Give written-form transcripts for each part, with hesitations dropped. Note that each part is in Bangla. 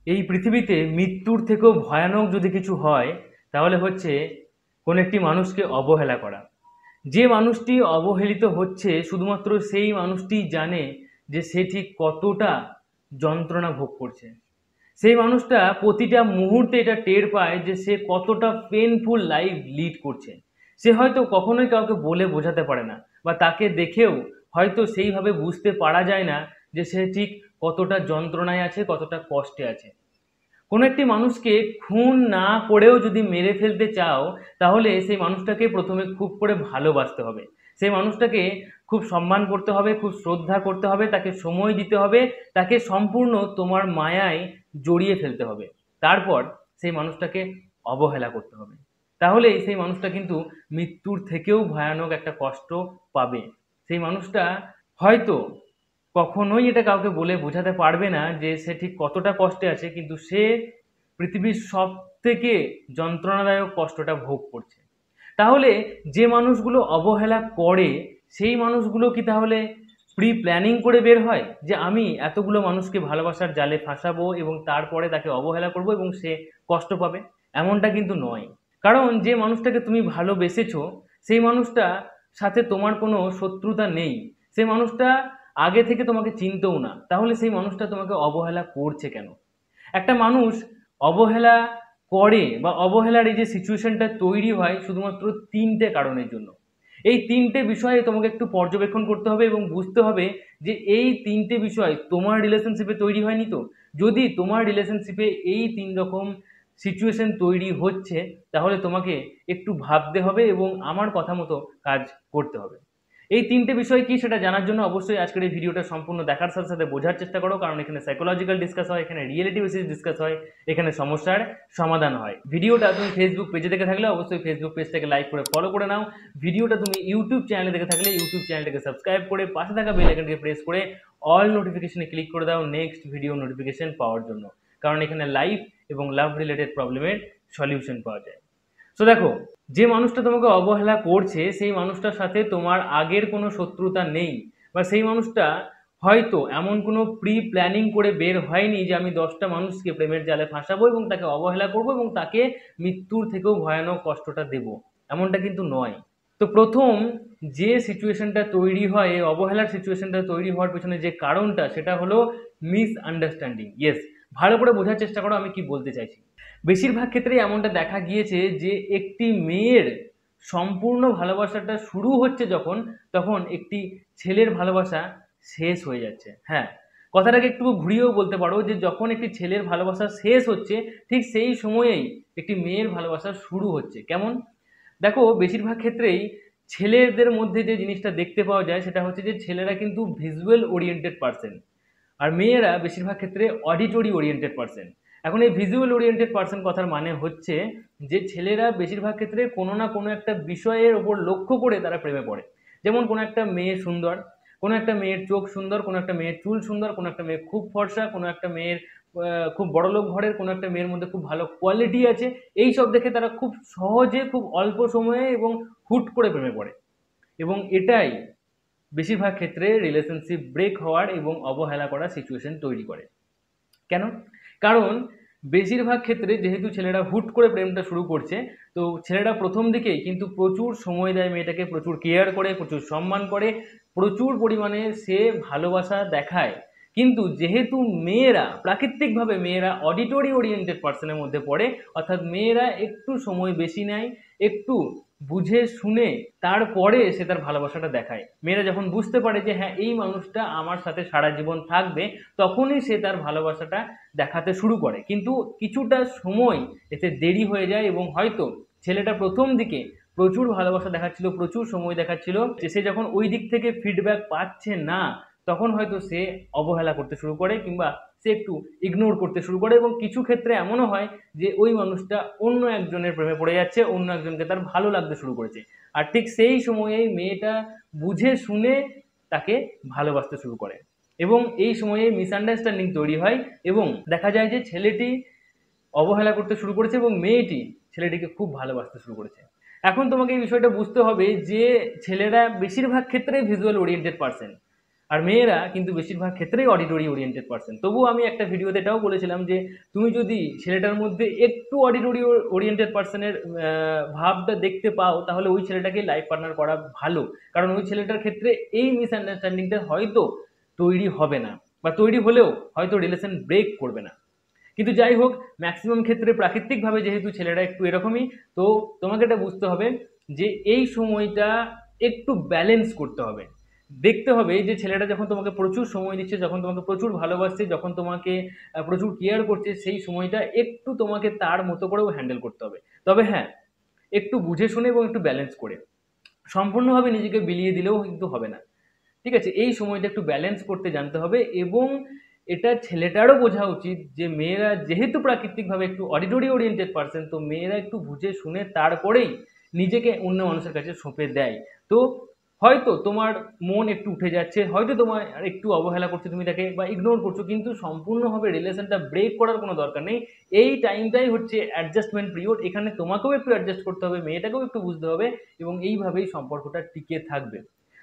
এই পৃথিবীতে মৃত্যুর থেকেও ভয়ানক যদি কিছু হয় তাহলে হচ্ছে কোন একটি মানুষকে অবহেলা করা। যে মানুষটি অবহেলিত হচ্ছে শুধুমাত্র সেই মানুষটি জানে যে সে ঠিক কতটা যন্ত্রণা ভোগ করছে। সেই মানুষটা প্রতিটা মুহূর্তে এটা টের পায় যে সে কতটা পেনফুল লাইফ লিড করছে। সে হয়তো কখনোই কাউকে বলে বোঝাতে পারে না, বা তাকে দেখেও হয়তো সেইভাবে বুঝতে পারা যায় না যে সে ঠিক কতটা যন্ত্রণায় আছে, কতটা কষ্টে আছে। কোনো একটি মানুষকে খুন না করেও যদি মেরে ফেলতে চাও, তাহলে সেই মানুষটাকে প্রথমে খুব করে ভালোবাসতে হবে। সেই মানুষটাকে খুব সম্মান করতে হবে, খুব শ্রদ্ধা করতে হবে, তাকে সময় দিতে হবে, তাকে সম্পূর্ণ তোমার মায়ায় জড়িয়ে ফেলতে হবে। তারপর সেই মানুষটাকে অবহেলা করতে হবে। তাহলেই সেই মানুষটা কিন্তু মৃত্যুর থেকেও ভয়ানক একটা কষ্ট পাবে। সেই মানুষটা হয়তো কখনোই এটা কাউকে বলে বোঝাতে পারবে না যে সে ঠিক কতটা কষ্টে আছে, কিন্তু সে পৃথিবীর সব থেকে যন্ত্রণাদায়ক কষ্টটা ভোগ করছে। তাহলে যে মানুষগুলো অবহেলা করে সেই মানুষগুলো কি তাহলে প্রি প্ল্যানিং করে বের হয় যে আমি এতগুলো মানুষকে ভালোবাসার জালে ফাঁসাবো এবং তারপরে তাকে অবহেলা করব এবং সে কষ্ট পাবে? এমনটা কিন্তু নয়। কারণ যে মানুষটাকে তুমি ভালোবেসেছো সেই মানুষটা সাথে তোমার কোনো শত্রুতা নেই। সেই মানুষটা আগে থেকে তোমাকে চিনতেও না, তাহলে সেই মানুষটা তোমাকে অবহেলা করছে কেন? একটা মানুষ অবহেলা করে বা অবহেলার এই যে সিচুয়েশনটা তৈরি হয় শুধুমাত্র তিনটে কারণের জন্য। এই তিনটে বিষয়ে তোমাকে একটু পর্যবেক্ষণ করতে হবে এবং বুঝতে হবে যে এই তিনটে বিষয় তোমার রিলেশনশিপে তৈরি হয়নি তো। যদি তোমার রিলেশনশিপে এই তিন রকম সিচুয়েশন তৈরি হচ্ছে, তাহলে তোমাকে একটু ভাবতে হবে এবং আমার কথা মতো কাজ করতে হবে। এই তিনটে বিষয় কি সেটা জানার জন্য অবশ্যই আজকের এই ভিডিওটা সম্পূর্ণ দেখার সাথে সাথে বোঝার চেষ্টা করো, কারণ এখানে সাইকোলজিক্যাল ডিসকাস হয়, এখানে রিয়েলিটি বেসিস ডিসকাস হয়, এখানে সমস্যার সমাধান হয়। ভিডিওটা তুমি ফেসবুক পেজে দেখে থাকলে অবশ্যই ফেসবুক পেজটাকে লাইক করে ফলো করে নাও। ভিডিওটা তুমি ইউটিউব চ্যানেলে দেখে থাকলে ইউটিউব চ্যানেলটাকে সাবস্ক্রাইব করে পাশে থাকা বেল আইকনকে প্রেস করে অল নোটিফিকেশনে ক্লিক করে দাও নেক্সট ভিডিও নোটিফিকেশন পাওয়ার জন্য, কারণ এখানে লাইফ এবং লাভ রিলেটেড প্রবলেমের সলিউশন পাওয়া যায়। সো দেখো, যে মানুষটা তোমাকে অবহেলা করছে সেই মানুষটার সাথে তোমার আগের কোনো শত্রুতা নেই, বা সেই মানুষটা হয়তো এমন কোনো প্রি প্ল্যানিং করে বের হয়নি যে আমি 10টা মানুষকে প্রেমের জালে ফাঁসাবো এবং তাকে অবহেলা করব এবং তাকে মৃত্যুর থেকেও ভয়ানক কষ্টটা দেব, এমনটা কিন্তু নয়। তো প্রথম যে সিচুয়েশনটা তৈরি হয়, এই অবহেলার সিচুয়েশনটা তৈরি হওয়ার পেছনে যে কারণটা সেটা হলো মিসআন্ডারস্ট্যান্ডিং। ইয়েস, ভালো করে বোঝার চেষ্টা করো আমি কি বলতে চাইছি। বেশিরভাগ ক্ষেত্রেই এমনটা দেখা গিয়েছে যে একটি মেয়ের সম্পূর্ণ ভালোবাসাটা শুরু হচ্ছে যখন, তখন একটি ছেলের ভালোবাসা শেষ হয়ে যাচ্ছে। হ্যাঁ, কথাটাকে একটু ঘুরিয়েও বলতে পারো যে যখন একটি ছেলের ভালোবাসা শেষ হচ্ছে ঠিক সেই সময়েই একটি মেয়ের ভালোবাসা শুরু হচ্ছে। কেমন? দেখো, বেশিরভাগ ক্ষেত্রেই ছেলেদের মধ্যে যে জিনিসটা দেখতে পাওয়া যায় সেটা হচ্ছে যে ছেলেরা কিন্তু ভিজুয়াল ওরিয়েন্টেড পার্সন, আর মেয়েরা বেশিরভাগ ক্ষেত্রে অডিটরি ওরিয়েন্টেড পার্সন। এখন এই ভিজুয়াল ওরিয়েন্টেড পার্সন কথার মানে হচ্ছে যে ছেলেরা বেশিরভাগ ক্ষেত্রে কোনো না কোনো একটা বিষয়ের ওপর লক্ষ্য করে তারা প্রেমে পড়ে। যেমন কোনো একটা মেয়ে সুন্দর, কোনো একটা মেয়ের চোখ সুন্দর, কোনো একটা মেয়ের চুল সুন্দর, কোনো একটা মেয়ে খুব ফর্সা, কোনো একটা মেয়ের খুব বড়লোক ঘরের, কোনো একটা মেয়ের মধ্যে খুব ভালো কোয়ালিটি আছে, এই সব দেখে তারা খুব সহজে খুব অল্প সময়ে এবং হুট করে প্রেমে পড়ে। এবং এটাই বেশিরভাগ ক্ষেত্রে রিলেশনশিপ ব্রেক হওয়ার এবং অবহেলা করার সিচুয়েশন তৈরি করে। কেন? কারণ বেশিরভাগ ক্ষেত্রে যেহেতু ছেলেরা হুট করে প্রেমটা শুরু করছে, তো ছেলেরা প্রথম দিকেই কিন্তু প্রচুর সময় দেয় মেয়েটাকে, প্রচুর কেয়ার করে, প্রচুর সম্মান করে, প্রচুর পরিমাণে সে ভালোবাসা দেখায়। কিন্তু যেহেতু মেয়েরা প্রাকৃতিকভাবে মেয়েরা অডিটরি ওরিয়েন্টেড পার্সনের মধ্যে পড়ে, অর্থাৎ মেয়েরা একটু সময় বেশি নেয়, একটু বুঝে শুনে তারপরে সে তার ভালোবাসাটা দেখায়। মেয়েরা যখন বুঝতে পারে যে হ্যাঁ এই মানুষটা আমার সাথে সারা জীবন থাকবে, তখনই সে তার ভালোবাসাটা দেখাতে শুরু করে। কিন্তু কিছুটা সময় এতে দেরি হয়ে যায় এবং হয়তো ছেলেটা প্রথম দিকে প্রচুর ভালোবাসা দেখাচ্ছিল, প্রচুর সময় দেখাচ্ছিল, সে যখন ওই দিক থেকে ফিডব্যাক পাচ্ছে না, তখন হয়তো সে অবহেলা করতে শুরু করে কিংবা সে একটু ইগনোর করতে শুরু করে। এবং কিছু ক্ষেত্রে এমনও হয় যে ওই মানুষটা অন্য একজনের প্রেমে পড়ে যাচ্ছে, অন্য একজনকে তার ভালো লাগতে শুরু করেছে, আর ঠিক সেই সময়েই মেয়েটা বুঝে শুনে তাকে ভালোবাসতে শুরু করে এবং এই সময়ে মিসআন্ডারস্ট্যান্ডিং তৈরি হয় এবং দেখা যায় যে ছেলেটি অবহেলা করতে শুরু করেছে এবং মেয়েটি ছেলেটিকে খুব ভালোবাসতে শুরু করেছে। এখন তোমাকে এই বিষয়টা বুঝতে হবে যে ছেলেরা বেশিরভাগ ক্ষেত্রে ভিজুয়াল ওরিয়েন্টেড পার্সন, আর মেয়েরা কিন্তু বেশিরভাগ ক্ষেত্রেই অডিটরি ওরিয়েন্টেড পার্সন। তবুও আমি একটা ভিডিওতে এটাও বলেছিলাম যে তুমি যদি ছেলেটার মধ্যে একটু অডিটরি ওরিয়েন্টেড পার্সনের ভাবটা দেখতে পাও, তাহলে ওই ছেলেটাকে লাইফ পার্টনার করা ভালো। কারণ ওই ছেলেটার ক্ষেত্রে এই মিসআন্ডারস্ট্যান্ডিংটা হয়তো তৈরি হবে না, বা তৈরি হলেও হয়তো রিলেশন ব্রেক করবে না। কিন্তু যাই হোক, ম্যাক্সিমাম ক্ষেত্রে প্রাকৃতিকভাবে যেহেতু ছেলেরা একটু এরকমই, তো তোমাকে এটা বুঝতে হবে যে এই সময়টা একটু ব্যালেন্স করতে হবে। দেখতে হবে যে ছেলেটা যখন তোমাকে প্রচুর সময় দিচ্ছে, যখন তোমাকে প্রচুর ভালোবাসছে, যখন তোমাকে প্রচুর কেয়ার করছে, সেই সময়টা একটু তোমাকে তার মতো করেও হ্যান্ডেল করতে হবে। তবে হ্যাঁ, একটু বুঝে শুনে এবং একটু ব্যালেন্স করে। সম্পূর্ণভাবে নিজেকে বিলিয়ে দিলেও কিন্তু হবে না, ঠিক আছে? এই সময়টা একটু ব্যালেন্স করতে জানতে হবে। এবং এটা ছেলেটারও বোঝা উচিত যে মেয়েরা যেহেতু প্রাকৃতিকভাবে একটু অডিটরি ওরিয়েন্টেড পার্সন, তো মেয়েরা একটু বুঝে শুনে তারপরেই নিজেকে অন্য মানুষের কাছে সঁপে দেয়। তো হয়তো তোমার মন একটু উঠে যাচ্ছে, হয়তো তোমার একটু অবহেলা করছে তুমি তাকে বা ইগনোর করছো, কিন্তু সম্পূর্ণভাবে রিলেশনটা ব্রেক করার কোনো দরকার নেই। এই টাইমটাই হচ্ছে অ্যাডজাস্টমেন্ট পিরিয়ড। এখানে তোমাকেও একটু অ্যাডজাস্ট করতে হবে, মেয়েটাকেও একটু বুঝতে হবে, এবং এইভাবেই সম্পর্কটা টিকে থাকবে।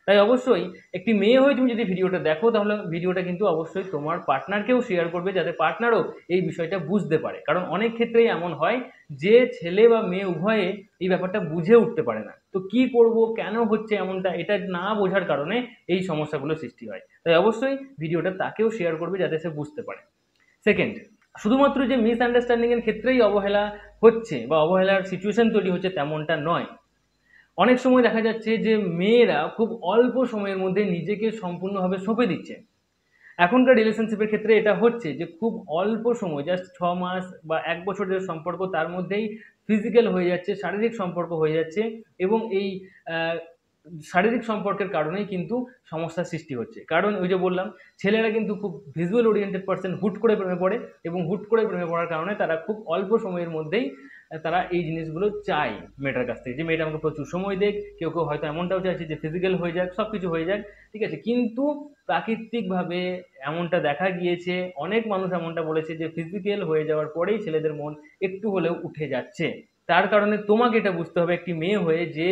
তাই অবশ্যই একটি মেয়ে হয়ে তুমি যদি ভিডিওটা দেখো, তাহলে ভিডিওটা কিন্তু অবশ্যই তোমার পার্টনারকেও শেয়ার করবে, যাতে পার্টনারও এই বিষয়টা বুঝতে পারে। কারণ অনেক ক্ষেত্রেই এমন হয় যে ছেলে বা মেয়ে উভয়ে এই ব্যাপারটা বুঝে উঠতে পারে না। তো কি করব, কেন হচ্ছে এমনটা, এটা না বোঝার কারণে এই সমস্যাগুলো সৃষ্টি হয়। তাই অবশ্যই ভিডিওটা তাকেও শেয়ার করবে, যাতে সে বুঝতে পারে। সেকেন্ড, শুধুমাত্র যে মিসআন্ডারস্ট্যান্ডিং এর ক্ষেত্রেই অবহেলা হচ্ছে বা অবহেলার সিচুয়েশন তৈরি হচ্ছে তেমনটা নয়। অনেক সময় দেখা যাচ্ছে যে মেয়েরা খুব অল্প সময়ের মধ্যে নিজেকে সম্পূর্ণভাবে সঁপে দিচ্ছে। এখনকার রিলেশনশিপের ক্ষেত্রে এটা হচ্ছে যে খুব অল্প সময়, জাস্ট 6 মাস বা 1 বছরের সম্পর্ক, তার মধ্যেই ফিজিক্যাল হয়ে যাচ্ছে, শারীরিক সম্পর্ক হয়ে যাচ্ছে। এবং এই আহ, শারীরিক সম্পর্কের কারণেই কিন্তু সমস্যার সৃষ্টি হচ্ছে। কারণ ওই যে বললাম, ছেলেরা কিন্তু খুব ভিজুয়াল ওরিয়েন্টেড পার্সন, হুট করে প্রেমে পড়ে, এবং হুট করে প্রেমে পড়ার কারণে তারা খুব অল্প সময়ের মধ্যেই তারা এই জিনিসগুলো চায় মেয়েটার কাছ থেকে, যে মেয়েটা আমাকে প্রচুর সময় দেখ। কেউ কেউ হয়তো এমনটাও চাইছে যে ফিজিক্যাল হয়ে যাক, সব কিছু হয়ে যাক, ঠিক আছে? কিন্তু প্রাকৃতিকভাবে এমনটা দেখা গিয়েছে, অনেক মানুষ এমনটা বলেছে যে ফিজিক্যাল হয়ে যাওয়ার পরেই ছেলেদের মন একটু হলেও উঠে যাচ্ছে। তার কারণে তোমাকে এটা বুঝতে হবে একটি মেয়ে হয়ে, যে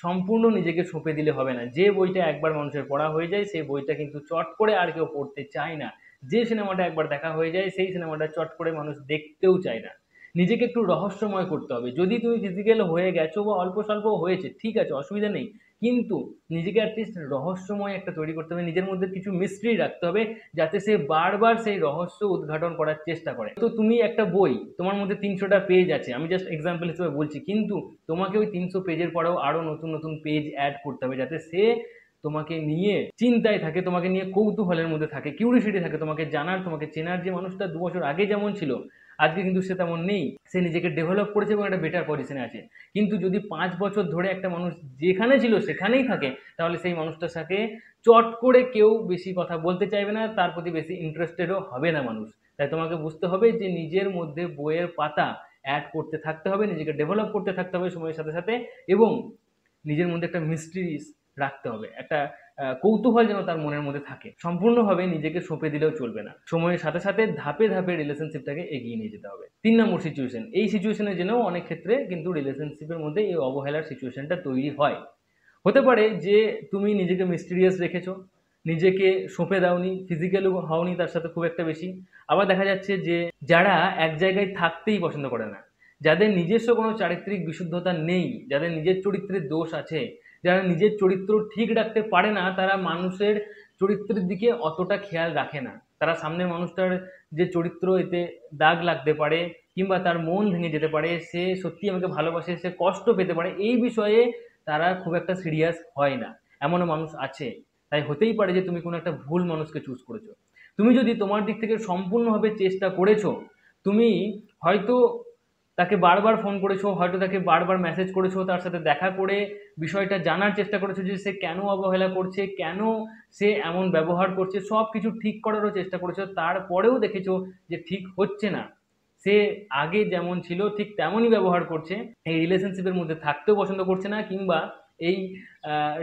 সম্পূর্ণ নিজেকে সঁপে দিলে হবে না। যে বইটা একবার মানুষের পড়া হয়ে যায়, সেই বইটা কিন্তু চট করে আর কেউ পড়তে চায় না। যে সিনেমাটা একবার দেখা হয়ে যায়, সেই সিনেমাটা চট করে মানুষ দেখতেও চায় না। নিজেকে একটু রহস্যময় করতে হবে। যদি তুমি ফিজিক্যাল হয়ে গেছো বা অল্প স্বল্প হয়েছে, ঠিক আছে, অসুবিধা নেই, কিন্তু নিজেকে অ্যাটলিস্ট রহস্যময় একটা তৈরি করতে হবে। নিজের মধ্যে কিছু মিস্ট্রি রাখতে হবে, যাতে সে বারবার সেই রহস্য উদ্ঘাটন করার চেষ্টা করে। তো তুমি একটা বই, তোমার মধ্যে 300টা পেজ আছে, আমি জাস্ট এক্সাম্পল হিসেবে বলছি, কিন্তু তোমাকে ওই 300 পেজের পরেও আরো নতুন নতুন পেজ অ্যাড করতে হবে, যাতে সে তোমাকে নিয়ে চিন্তায় থাকে, তোমাকে নিয়ে কৌতূহলের মধ্যে থাকে, কিউরিসিটি থাকে, তোমাকে জানার, তোমাকে চেনার। যে মানুষটা 2 বছর আগে যেমন ছিল, আজকে কিন্তু সে তেমন নেই। সে নিজেকে ডেভেলপ করেছে এবং একটা বেটার পজিশনে আছে। কিন্তু যদি 5 বছর ধরে একটা মানুষ যেখানে ছিল সেখানেই থাকে, তাহলে সেই মানুষটার সাথে চট করে কেউ বেশি কথা বলতে চাইবে না, তার প্রতি বেশি ইন্টারেস্টেডও হবে না মানুষ। তাই তোমাকে বুঝতে হবে যে নিজের মধ্যে বইয়ের পাতা অ্যাড করতে থাকতে হবে, নিজেকে ডেভেলপ করতে থাকতে হবে সময়ের সাথে সাথে, এবং নিজের মধ্যে একটা মিস্ট্রিস রাখতে হবে, একটা কৌতূহল যেন তার মনের মধ্যে থাকে। সম্পূর্ণভাবে নিজেকে সঁপে দিলেও চলবে না, সময়ের সাথে সাথে ধাপে ধাপে রিলেশনশিপটাকে এগিয়ে নিয়ে যেতে হবে। 3 নম্বর সিচুয়েশন, এই সিচুয়েশনের জন্যও অনেক ক্ষেত্রে কিন্তু রিলেশনশিপের মধ্যে এই অবহেলার সিচুয়েশনটা তৈরি হয়। হতে পারে যে তুমি নিজেকে মিস্টিরিয়াস রেখেছো, নিজেকে সঁপে দাওনি, ফিজিক্যালও হওনি তার সাথে খুব একটা বেশি। আবার দেখা যাচ্ছে যে যারা এক জায়গায় থাকতেই পছন্দ করে না, যাদের নিজস্ব কোনো চারিত্রিক বিশুদ্ধতা নেই, যাদের নিজের চরিত্রের দোষ আছে, যারা নিজের চরিত্র ঠিক রাখতে পারে না, তারা মানুষের চরিত্রের দিকে অতটা খেয়াল রাখে না। তারা সামনের মানুষটার যে চরিত্র, এতে দাগ লাগতে পারে, কিংবা তার মন ভেঙে যেতে পারে, সে সত্যি আমাকে ভালোবাসে, সে কষ্ট পেতে পারে, এই বিষয়ে তারা খুব একটা সিরিয়াস হয় না। এমনও মানুষ আছে। তাই হতেই পারে যে তুমি কোনো একটা ভুল মানুষকে চুজ করেছো। তুমি যদি তোমার দিক থেকে সম্পূর্ণভাবে চেষ্টা করেছো, তুমি হয়তো তাকে বারবার ফোন করেছো, হয়তো তাকে বারবার মেসেজ করেছো, তার সাথে দেখা করে বিষয়টা জানার চেষ্টা করেছো যে সে কেন অবহেলা করছে, কেন সে এমন ব্যবহার করছে, সব কিছু ঠিক করারও চেষ্টা করেছো, তারপরেও দেখেছো যে ঠিক হচ্ছে না, সে আগে যেমন ছিল ঠিক তেমনই ব্যবহার করছে, এই রিলেশনশিপের মধ্যে থাকতেও পছন্দ করছে না, কিংবা এই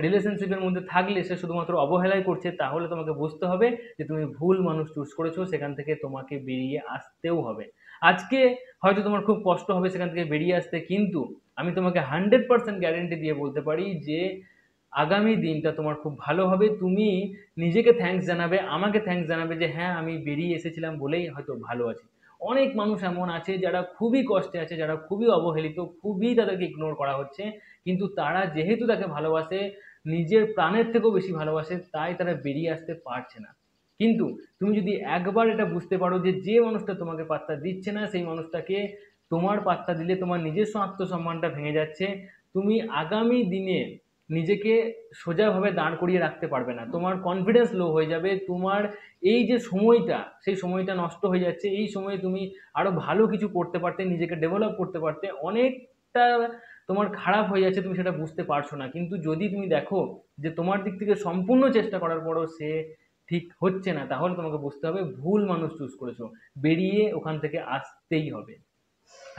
রিলেশনশিপের মধ্যে থাকলে সে শুধুমাত্র অবহেলাই করছে, তাহলে তোমাকে বুঝতে হবে যে তুমি ভুল মানুষ চুজ করেছো, সেখান থেকে তোমাকে বেরিয়ে আসতেও হবে। আজকে হয়তো তোমার খুব কষ্ট হবে সেখান থেকে বেরিয়ে আসতে, কিন্তু আমি তোমাকে 100% গ্যারেন্টি দিয়ে বলতে পারি যে আগামী দিনটা তোমার খুব ভালো হবে। তুমি নিজেকে থ্যাঙ্কস জানাবে, আমাকে থ্যাঙ্কস জানাবে যে হ্যাঁ আমি বেরিয়ে এসেছিলাম বলেই হয়তো ভালো আছি। অনেক মানুষ এমন আছে যারা খুবই কষ্টে আছে, যারা খুবই অবহেলিত, খুবই তাদেরকে ইগনোর করা হচ্ছে, কিন্তু তারা যেহেতু তাকে ভালোবাসে, নিজের প্রাণের থেকেও বেশি ভালোবাসে, তাই তারা বেরিয়ে আসতে পারছে না। কিন্তু তুমি যদি একবার এটা বুঝতে পারো যে যে মানুষটা তোমাকে পাত্তা দিচ্ছে না, সেই মানুষটাকে তোমার পাত্তা দিলে তোমার নিজস্ব আত্মসম্মানটা ভেঙে যাচ্ছে, তুমি আগামী দিনে নিজেকে সোজাভাবে দাঁড় করিয়ে রাখতে পারবে না, তোমার কনফিডেন্স লো হয়ে যাবে, তোমার এই যে সময়টা সেই সময়টা নষ্ট হয়ে যাচ্ছে, এই সময়ে তুমি আরো ভালো কিছু করতে পারতে, নিজেকে ডেভেলপ করতে পারতে, অনেকটা তোমার খারাপ হয়ে যাচ্ছে, তুমি সেটা বুঝতে পারছো না। কিন্তু যদি তুমি দেখো যে তোমার দিক থেকে সম্পূর্ণ চেষ্টা করার পরও সে ঠিক হচ্ছে না, তাহলে তোমাকে বুঝতে হবে ভুল মানুষ চুজ করেছো, বেরিয়ে ওখান থেকে আসতেই হবে।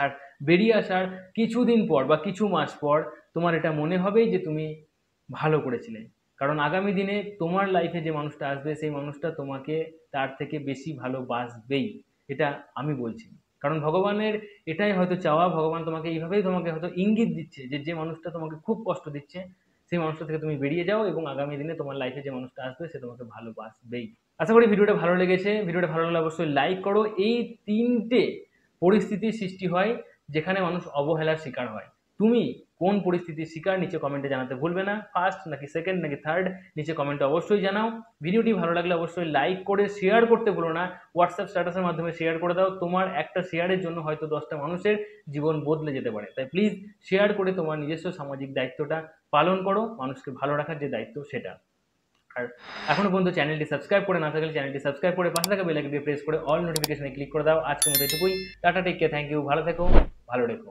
আর বেরিয়ে আসার কিছুদিন পর বা কিছু মাস পর তোমার এটা মনে হবেই যে তুমি ভালো করেছিলে, কারণ আগামী দিনে তোমার লাইফে যে মানুষটা আসবে সেই মানুষটা তোমাকে তার থেকে বেশি ভালোবাসবেই, এটা আমি বলছি। কারণ ভগবানের এটাই হয়তো চাওয়া, ভগবান তোমাকে এইভাবেই তোমাকে হয়তো ইঙ্গিত দিচ্ছে যে যে মানুষটা তোমাকে খুব কষ্ট দিচ্ছে সেই মানুষটা থেকে তুমি বেরিয়ে যাও, এবং আগামী দিনে তোমার লাইফে যে মানুষটা আসবে সে তোমাকে ভালোবাসবেই। আশা করি ভিডিওটা ভালো লেগেছে। ভিডিওটা ভালো লাগলে অবশ্যই লাইক করো। এই তিনটে পরিস্থিতির সৃষ্টি হয় যেখানে মানুষ অবহেলার শিকার হয়। তুমি কোন পরিস্থিতির শিকার নিচে কমেন্টে জানাতে ভুলবে না, ফার্স্ট নাকি সেকেন্ড নাকি থার্ড নিচে কমেন্টে অবশ্যই জানাও। ভিডিওটি ভালো লাগলে অবশ্যই লাইক করে শেয়ার করতে ভুলো না, হোয়াটসঅ্যাপ স্ট্যাটাসের মাধ্যমে শেয়ার করে দাও। তোমার একটা শেয়ারের জন্য হয়তো 10টা মানুষের জীবন বদলে যেতে পারে, তাই প্লিজ শেয়ার করে তোমার নিজস্ব সামাজিক দায়িত্বটা পালন করো, মানুষকে ভালো রাখার যে দায়িত্ব সেটা। আর এখনো পর্যন্ত চ্যানেলটি সাবস্ক্রাইব করে না থাকলে চ্যানেলটি সাবস্ক্রাইব করে পাশে থাকা বেল আইকনটি প্রেস করে অল নোটিফিকেশনে ক্লিক করে দাও। আজকের মতো এটুকুই। Tata, take care, thank you, ভালো থেকো, ভালো রেখো।